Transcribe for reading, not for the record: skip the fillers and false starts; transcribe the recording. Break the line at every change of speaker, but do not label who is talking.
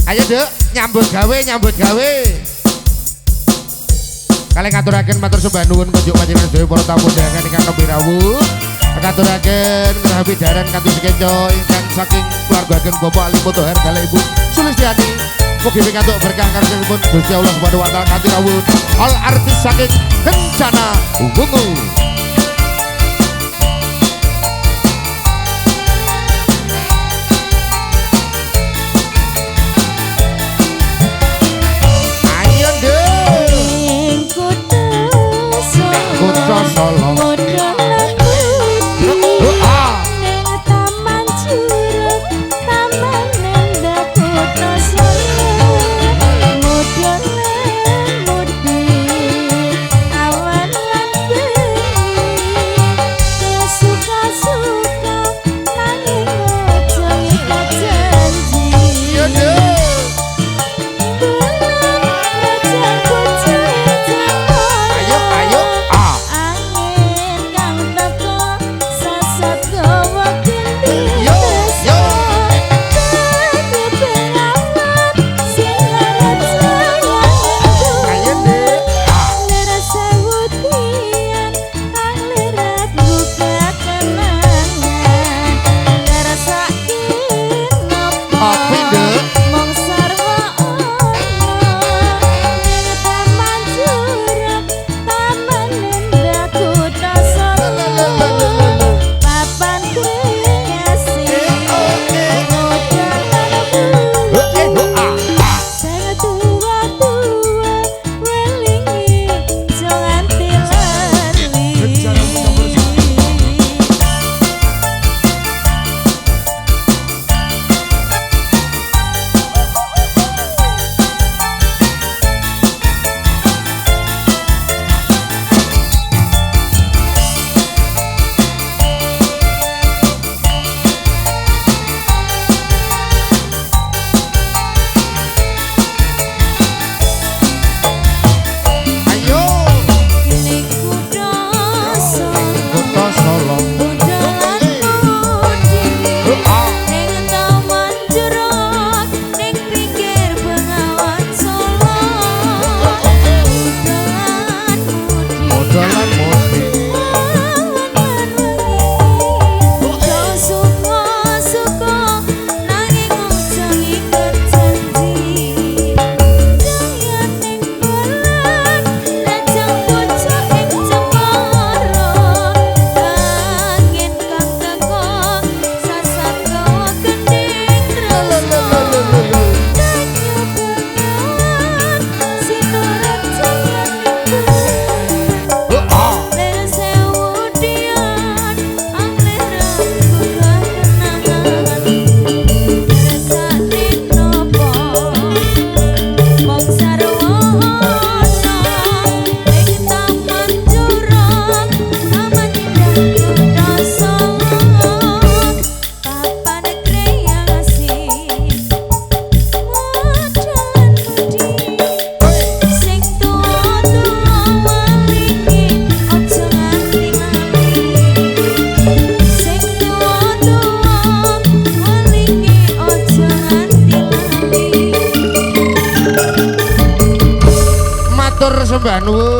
Ayo Dek, nyambut gawe, nyambut gawe. Kalian ngaturaken matur sembah nuwun kunjuk panjenengan sedaya para tamu undangan ingkang nembe rawuh. Ngaturaken ngrabi daran kanthi sekenco ingkang saking keluarga ageng Bapak Ali Motohar Dala Ibu Sulistiani. Mugi pikantuk berkah karsanipun Gusti Allah Subhanahu wa taala kanthi rawuh. All artis saking Kencana Ungu. Solo sembah nuwun.